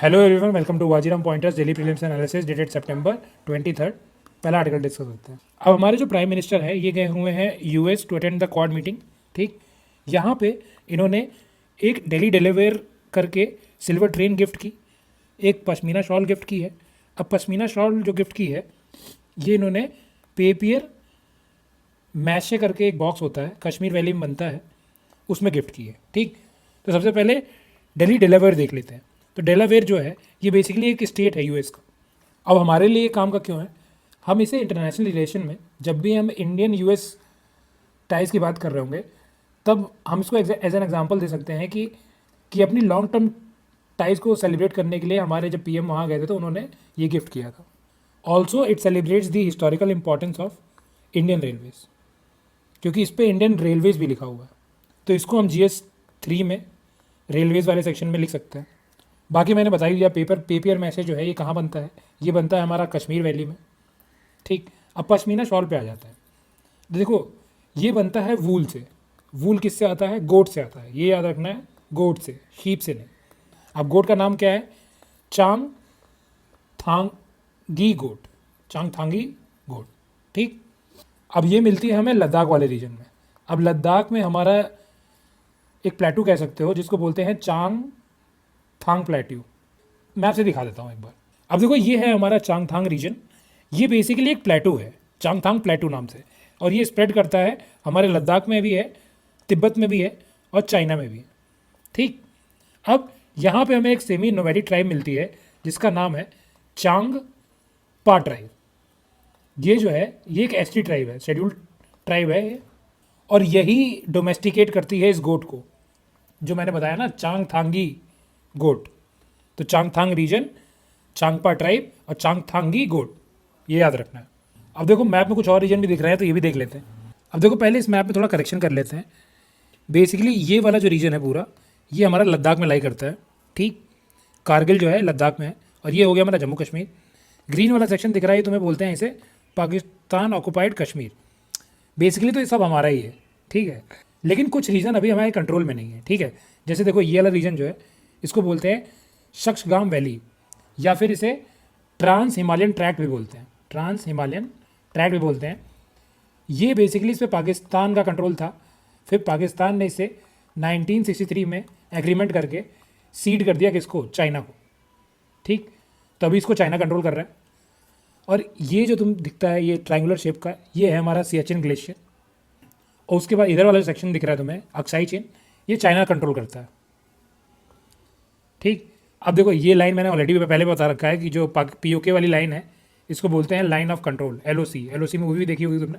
Hello everyone, welcome to Vajiram pointers daily prelims analysis dated September 23। पहला article discuss करते हैं। अब हमारे जो प्राइम मिनिस्टर है ये गए हुए हैं US to attend the Quad meeting. ठीक, यहाँ पे इन्होंने एक डेली डिलीवर करके सिल्वर ट्रेन गिफ्ट की, एक पश्मीना शॉल गिफ्ट की है। अब पश्मीना शॉल जो गिफ्ट की है ये इन्होंने पेपियर मैशे करके एक बॉक्स होता है, कश्मीर वैली में बनता है, उसमें गिफ्ट की है। ठीक, तो सबसे पहले डेली डिलीवर देख लेते हैं। तो डेलावेयर जो है ये बेसिकली एक स्टेट है यूएस का। अब हमारे लिए काम का क्यों है, हम इसे इंटरनेशनल रिलेशन में जब भी हम इंडियन यूएस टाइज की बात कर रहे होंगे तब हम इसको एज एन एग्जांपल दे सकते हैं कि अपनी लॉन्ग टर्म टाइज को सेलिब्रेट करने के लिए हमारे जब पीएम वहाँ गए थे तो उन्होंने ये गिफ्ट किया था। Also it celebrates the historical importance of Indian railways, क्योंकि इस पर इंडियन रेलवेज भी लिखा हुआ है। तो इसको हम GS3 में रेलवेज वाले सेक्शन में लिख सकते हैं। बाकी मैंने बता ही दिया, पेपर मैसेज जो है ये कहाँ बनता है, ये बनता है हमारा कश्मीर वैली में। ठीक, अब पश्मीना शॉल पे आ जाता है। देखो ये बनता है वूल से। वूल किससे आता है? गोट से आता है। ये याद रखना है, गोट से, शीप से नहीं। अब गोट का नाम क्या है? चांग थांगी गोट, चांग थांगी गोट। ठीक, अब ये मिलती है हमें लद्दाख वाले रीजन में। अब लद्दाख में हमारा एक प्लेटू कह सकते हो जिसको बोलते हैं चांग थांग प्लेट्यू। मैं आपसे दिखा देता हूँ एक बार। अब देखो ये है हमारा चांगथांग रीजन। ये बेसिकली एक प्लेटू है चांगथांग प्लेटू नाम से, और ये स्प्रेड करता है हमारे लद्दाख में भी है, तिब्बत में भी है और चाइना में भी है। ठीक, अब यहाँ पे हमें एक सेमी नोमैडिक ट्राइब मिलती है जिसका नाम है चांग पा ट्राइब। ये जो है ये एक एसटी ट्राइब है, शेड्यूल्ड ट्राइब है ये, और यही डोमेस्टिकेट करती है इस गोट को, जो मैंने बताया ना, चांगथांगी गोट। तो चांगथांग रीजन, चांगपा ट्राइब और चांगथांगी गोट, ये याद रखना है। अब देखो मैप में कुछ और रीजन भी दिख रहे हैं तो ये भी देख लेते हैं। अब देखो पहले इस मैप में थोड़ा करेक्शन कर लेते हैं। बेसिकली ये वाला जो रीजन है पूरा, ये हमारा लद्दाख में लाई करता है। ठीक, कारगिल जो है लद्दाख में है, और ये हो गया हमारा जम्मू कश्मीर। ग्रीन वाला सेक्शन दिख रहा है, तुम्हें बोलते हैं इसे पाकिस्तान ऑक्युपाइड कश्मीर। बेसिकली तो ये सब हमारा ही है। ठीक है, लेकिन कुछ रीजन अभी हमारे कंट्रोल में नहीं है। ठीक है, जैसे देखो ये वाला रीजन जो है इसको बोलते हैं शक्सगाम वैली, या फिर इसे ट्रांस हिमालयन ट्रैक्ट भी बोलते हैं, ट्रांस हिमालयन ट्रैक्ट भी बोलते हैं। ये बेसिकली इस पर पाकिस्तान का कंट्रोल था, फिर पाकिस्तान ने इसे 1963 में एग्रीमेंट करके सीड कर दिया किसको? चाइना को। ठीक, तभी इसको चाइना कंट्रोल कर रहा है। और ये जो तुम दिखता है ये ट्रायंगुलर शेप का, ये है हमारा सियाचिन ग्लेशियर। और उसके बाद इधर वाला सेक्शन दिख रहा है तुम्हें अक्साई चेन, ये चाइना कंट्रोल करता है। ठीक, अब देखो ये लाइन मैंने ऑलरेडी पहले बता रखा है कि जो POK वाली लाइन है इसको बोलते हैं लाइन ऑफ कंट्रोल, LOC में मूवी भी देखी होगी तुमने।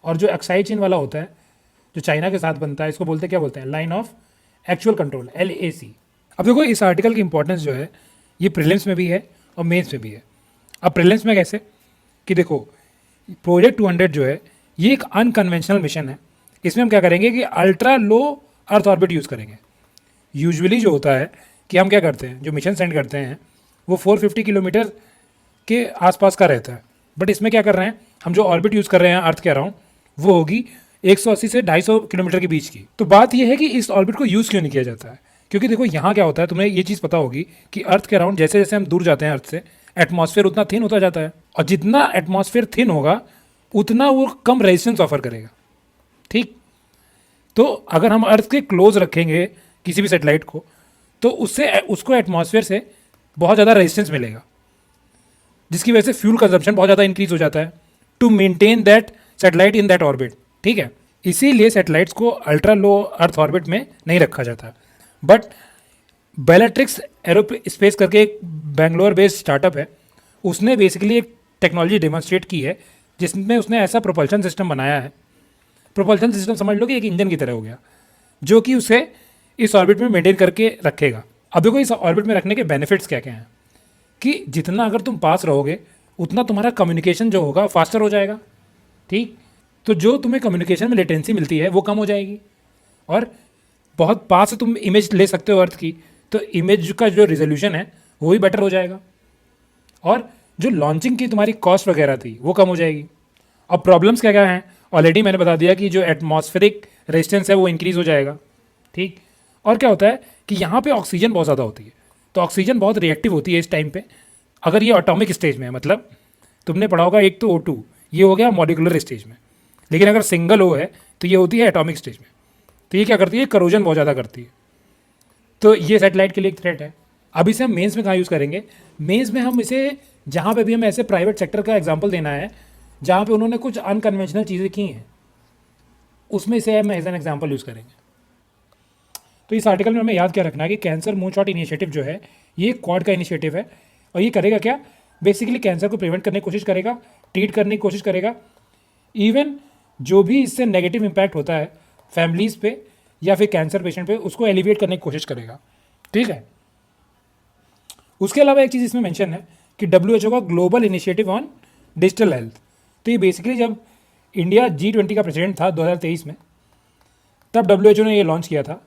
और जो अक्साई चेन वाला होता है जो चाइना के साथ बनता है इसको बोलते हैं, क्या बोलते हैं? Line of actual control, LAC। अब देखो इस आर्टिकल की इंपॉर्टेंस जो है ये प्रीलिम्स में भी है और मेंस में भी है। अब प्रीलिम्स में कैसे कि देखो प्रोजेक्ट 200 जो है ये एक अनकन्वेंशनल मिशन है। इसमें हम क्या करेंगे कि ultra low earth orbit use करेंगे। यूजुअली जो होता है कि हम क्या करते हैं, जो मिशन सेंड करते हैं वो 450 किलोमीटर के आसपास का रहता है, बट इसमें क्या कर रहे हैं हम, जो ऑर्बिट यूज़ कर रहे हैं अर्थ के अराउंड वो होगी 180 से 250 किलोमीटर के बीच की। तो बात यह है कि इस ऑर्बिट को यूज़ क्यों नहीं किया जाता है, क्योंकि देखो यहाँ क्या होता है, तुम्हें ये चीज़ पता होगी कि अर्थ के अराउंड जैसे जैसे हम दूर जाते हैं अर्थ से, एटमॉस्फेयर उतना थिन होता जाता है, और जितना एटमॉस्फेयर थिन होगा उतना वो कम रेजिस्टेंस ऑफर करेगा। ठीक, तो अगर हम अर्थ के क्लोज रखेंगे किसी भी सेटेलाइट को तो उसको एटमॉस्फेयर से बहुत ज़्यादा रेजिस्टेंस मिलेगा, जिसकी वजह से फ्यूल कंजम्पशन बहुत ज़्यादा इंक्रीज हो जाता है to maintain that satellite in that orbit. ठीक है, इसीलिए सेटेलाइट्स को अल्ट्रा लो अर्थ ऑर्बिट में नहीं रखा जाता। बट बेलाट्रिक्स एरोस्पेस करके एक बेंगलोर बेस्ड स्टार्टअप है, उसने बेसिकली एक टेक्नोलॉजी डेमोन्स्ट्रेट की है जिसमें उसने ऐसा प्रोपल्शन सिस्टम बनाया है। प्रोपल्शन सिस्टम समझ लो कि एक इंजन की तरह हो गया, जो कि उसे इस ऑर्बिट में मेंटेन करके रखेगा। अब देखो इस ऑर्बिट में रखने के बेनिफिट्स क्या क्या हैं कि जितना अगर तुम पास रहोगे उतना तुम्हारा कम्युनिकेशन जो होगा फास्टर हो जाएगा। ठीक, तो जो तुम्हें कम्युनिकेशन में लेटेंसी मिलती है वो कम हो जाएगी, और बहुत पास से तुम इमेज ले सकते हो अर्थ की, तो इमेज का जो रिजोल्यूशन है वो भी बेटर हो जाएगा, और जो लॉन्चिंग की तुम्हारी कॉस्ट वगैरह थी वो कम हो जाएगी। अब प्रॉब्लम्स क्या क्या हैं ऑलरेडी मैंने बता दिया कि जो एटमॉस्फेरिक रेजिस्टेंस है वो इंक्रीज़ हो जाएगा। ठीक, और क्या होता है कि यहाँ पे ऑक्सीजन बहुत ज़्यादा होती है, तो ऑक्सीजन बहुत रिएक्टिव होती है इस टाइम पे, अगर ये एटॉमिक स्टेज में है। मतलब तुमने पढ़ा होगा एक तो O2, ये हो गया मॉलिकुलर स्टेज में, लेकिन अगर सिंगल O है तो ये होती है एटॉमिक स्टेज में। तो ये क्या करती है, करोजन बहुत ज़्यादा करती है। तो ये सैटेलाइट के लिए एक थ्रेट है। अब इसे हम मेंस में कहाँ यूज़ करेंगे? मेंस में हम इसे, जहाँ पे भी हमें ऐसे प्राइवेट सेक्टर का एग्जांपल देना है जहाँ पे उन्होंने कुछ अनकन्वेंशनल चीज़ें की हैं, उसमें इसे हम एज एन एग्जांपल यूज़ करेंगे। तो इस आर्टिकल में हमें याद क्या रखना है कि कैंसर मूनशॉट इनिशिएटिव जो है ये क्वाड का इनिशिएटिव है, और ये करेगा क्या, बेसिकली कैंसर को प्रिवेंट करने की कोशिश करेगा, ट्रीट करने की कोशिश करेगा, इवन जो भी इससे नेगेटिव इम्पैक्ट होता है फैमिलीज़ पे या फिर कैंसर पेशेंट पे, उसको एलिविएट करने की कोशिश करेगा। ठीक है। उसके अलावा एक चीज़ इसमें मेंशन है कि WHO का global initiative on digital health. तो ये बेसिकली जब इंडिया G20 का प्रेसिडेंट था 2023 में, तब WHO ने ये लॉन्च किया था।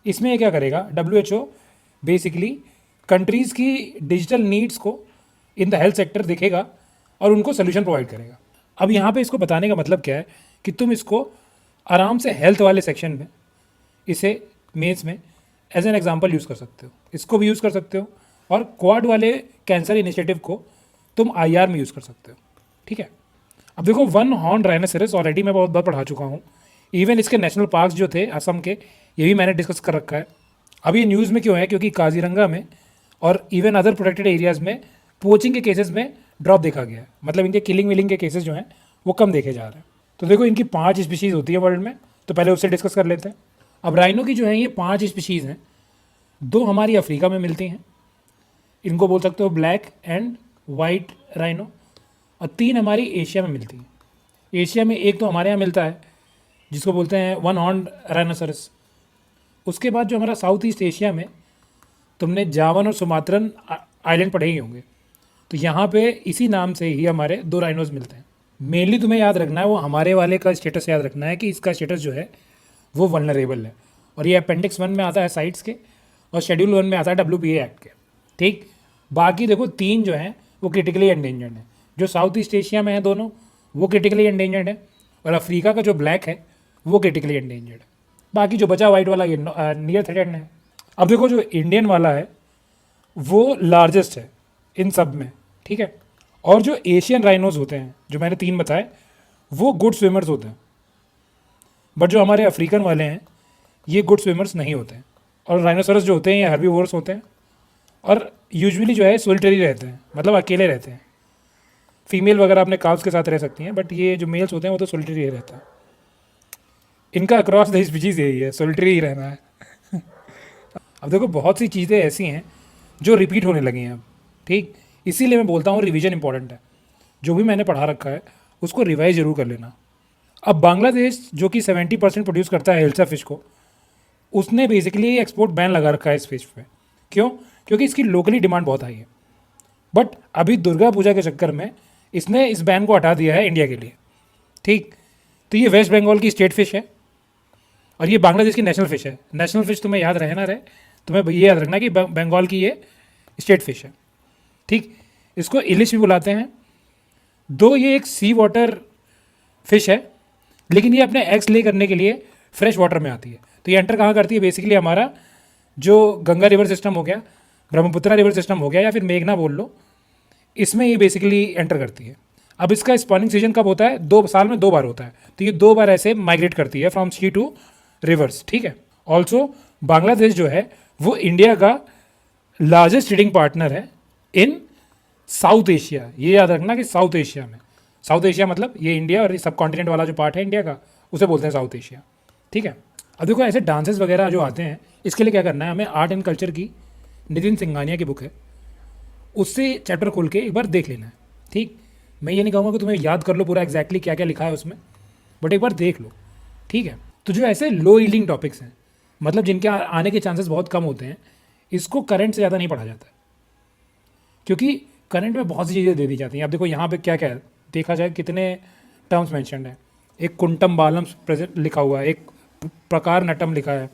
इसमें ये क्या करेगा, WHO बेसिकली कंट्रीज़ की डिजिटल नीड्स को इन द हेल्थ सेक्टर देखेगा और उनको सोल्यूशन प्रोवाइड करेगा। अब यहाँ पे इसको बताने का मतलब क्या है कि तुम इसको आराम से हेल्थ वाले सेक्शन में, इसे मेंस में एज एन एग्जांपल यूज़ कर सकते हो, इसको भी यूज़ कर सकते हो, और क्वाड वाले कैंसर इनिशिएटिव को तुम IR में यूज़ कर सकते हो। ठीक है। अब देखो, वन हॉर्न राइनोसेरस ऑलरेडी मैं बहुत बार पढ़ा चुका हूँ। इवन इसके नेशनल पार्क्स जो थे असम के, ये भी मैंने डिस्कस कर रखा है। अब ये न्यूज़ में क्यों है, क्योंकि काजीरंगा में और इवन अदर प्रोटेक्टेड एरियाज़ में पोचिंग के केसेस में ड्रॉप देखा गया है। मतलब इनके किलिंग विलिंग के केसेस जो हैं वो कम देखे जा रहे हैं। तो देखो, इनकी 5 स्पीशीज़ होती है वर्ल्ड में, तो पहले उससे डिस्कस कर लेते हैं। अब राइनो की जो है ये 5 स्पीशीज़ हैं। 2 हमारी अफ्रीका में मिलती हैं, इनको बोल सकते हो ब्लैक एंड वाइट राइनो, और 3 हमारी एशिया में मिलती हैं। एशिया में एक तो हमारे यहाँ मिलता है जिसको बोलते हैं वन हॉर्न राइनोसरस। उसके बाद जो हमारा साउथ ईस्ट एशिया में, तुमने जावन और सुमात्रन आइलैंड पढ़े ही होंगे, तो यहाँ पे इसी नाम से ही हमारे 2 राइनोज मिलते हैं। मेनली तुम्हें याद रखना है, वो हमारे वाले का स्टेटस याद रखना है कि इसका स्टेटस जो है वो वल्नरेबल है, और ये अपेंडिक्स 1 में आता है साइट्स के, और शेड्यूल 1 में आता है WPA एक्ट के। ठीक। बाकी देखो 3 जो हैं वो क्रिटिकली एंडेंजर्ड हैं। जो साउथ ईस्ट एशिया में है दोनों, वो क्रिटिकली एंडेंजर्ड है, और अफ्रीका का जो ब्लैक है वो क्रिटिकली एंडेंजर्ड है। बाकी जो बचा वाइट वाला ये नियर थ्रेटेड है। अब देखो, जो इंडियन वाला है वो लार्जेस्ट है इन सब में। ठीक है। और जो एशियन राइनोज होते हैं, जो मैंने 3 बताए, वो गुड स्विमर्स होते हैं, बट जो हमारे अफ्रीकन वाले हैं ये गुड स्विमर्स नहीं होते हैं। और राइनोसरस जो होते हैं ये हर्बीवोरस होते हैं, और यूजुअली जो है सोलिटरी रहते हैं, मतलब अकेले रहते हैं। फीमेल वगैरह अपने काउस के साथ रह सकती हैं, बट ये जो मेल्स होते हैं वो तो सोलिटरी रहता है। इनका अक्रॉस द स्पीशीज यही है, सोलिटरी ही रहना है। अब देखो, बहुत सी चीज़ें ऐसी हैं जो रिपीट होने लगी हैं अब। ठीक। इसीलिए मैं बोलता हूँ रिवीजन इंपॉर्टेंट है। जो भी मैंने पढ़ा रखा है उसको रिवाइज जरूर कर लेना। अब बांग्लादेश जो कि 70% प्रोड्यूस करता है हिल्सा फिश को, उसने बेसिकली एक्सपोर्ट बैन लगा रखा है इस फिश पे। क्यों? क्योंकि इसकी लोकली डिमांड बहुत हाई है। बट अभी दुर्गा पूजा के चक्कर में इसने इस बैन को हटा दिया है इंडिया के लिए। ठीक। तो ये वेस्ट बंगाल की स्टेट फिश है, और ये बांग्लादेश की नेशनल फ़िश है। नेशनल फ़िश तुम्हें याद रहे ना रहे, तुम्हें ये याद रखना कि बंगाल की ये स्टेट फ़िश है। ठीक। इसको इलिश भी बुलाते हैं। दो ये एक सी वाटर फिश है, लेकिन ये अपने एग्स ले करने के लिए फ्रेश वाटर में आती है। तो ये एंटर कहाँ करती है? बेसिकली हमारा जो गंगा रिवर सिस्टम हो गया, ब्रह्मपुत्रा रिवर सिस्टम हो गया, या फिर मेघना बोल लो, इसमें ये बेसिकली एंटर करती है। अब इसका स्पॉनिंग सीजन कब होता है? 2 साल में 2 बार होता है। तो ये 2 बार ऐसे माइग्रेट करती है फ्रॉम सी टू रिवर्स। ठीक है। ऑल्सो बांग्लादेश जो है वो इंडिया का लार्जेस्ट ट्रेडिंग पार्टनर है इन साउथ एशिया। ये याद रखना कि साउथ एशिया में, साउथ एशिया मतलब ये इंडिया और सब कॉन्टिनेंट वाला जो पार्ट है इंडिया का, उसे बोलते हैं साउथ एशिया। ठीक है। अब देखो, ऐसे डांसेस वगैरह जो आते हैं, इसके लिए क्या करना है हमें? आर्ट एंड कल्चर की नितिन सिंघानिया की बुक है, उससे चैप्टर खोल के एक बार देख लेना है। ठीक। मैं ये नहीं कहूँगा कि तुम्हें याद कर लो पूरा एग्जैक्टली क्या क्या लिखा है उसमें, बट एक बार देख लो। ठीक है। तो जो ऐसे लो यील्डिंग टॉपिक्स हैं, मतलब जिनके आने के चांसेस बहुत कम होते हैं, इसको करंट से ज़्यादा नहीं पढ़ा जाता है, क्योंकि करंट में बहुत सी चीज़ें दे दी जाती हैं। अब देखो यहाँ पे क्या क्या है, देखा जाए कितने टर्म्स मेंशन्ड है। एक कुंटम बालम प्रेजेंट लिखा हुआ है, एक प्रकार नटम लिखा है,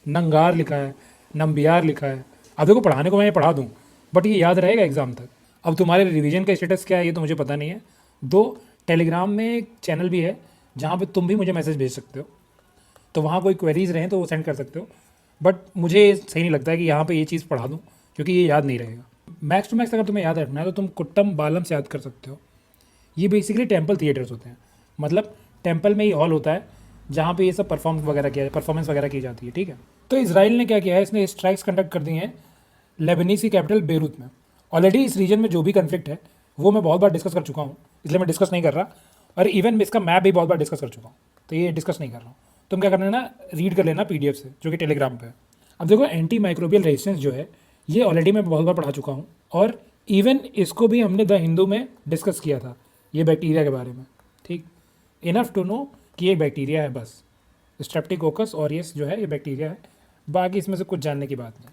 नंगार लिखा है, नम्बियार लिखा है। अब देखो, पढ़ाने को मैं ये पढ़ा दूँ, बट ये याद रहेगा एग्जाम तक। अब तुम्हारे रिवीजन का स्टेटस क्या है ये तो मुझे पता नहीं है। 2 टेलीग्राम में एक चैनल भी है जहाँ पे तुम भी मुझे मैसेज भेज सकते हो, तो वहाँ कोई क्वेरीज रहें तो वो सेंड कर सकते हो। बट मुझे सही नहीं लगता है कि यहाँ पे ये चीज़ पढ़ा दूँ, क्योंकि ये याद नहीं रहेगा। मैक्स टू मैक्स अगर तुम्हें याद रखना है तो तुम कुट्टम बालम से याद कर सकते हो। ये बेसिकली टेम्पल थिएटर्स होते हैं, मतलब टेम्पल में ही हॉल होता है जहाँ पे ये सब परफॉर्मेंस वगैरह की जाती है, ठीक है। तो इसराइल ने क्या किया है, इसने स्ट्राइक्स कंडक्ट कर दी हैं लेबनीज की कैपिटल बेरूत में। ऑलरेडी इस रीजन में जो भी कन्फ्लिक्ट है वो मैं बहुत बार डिस्कस कर चुका हूँ, इसलिए मैं डिस्कस नहीं कर रहा, और इवन इसका मैप भी बहुत बार डिस्कस कर चुका हूँ, तो ये डिस्कस नहीं कर रहा हूँ। तुम क्या करना है ना, रीड कर लेना PDF से, जो कि टेलीग्राम पे है। अब देखो, एंटी माइक्रोबियल रेजिस्टेंस जो है ये ऑलरेडी मैं बहुत बार पढ़ा चुका हूँ, और इवन इसको भी हमने द हिंदू में डिस्कस किया था, ये बैक्टीरिया के बारे में, ठीक। इनफ टू नो कि ये बैक्टीरिया है बस, स्ट्रेप्टोकोकस ऑरियस जो है ये बैक्टीरिया है, बाकी इसमें से कुछ जानने की बात नहीं।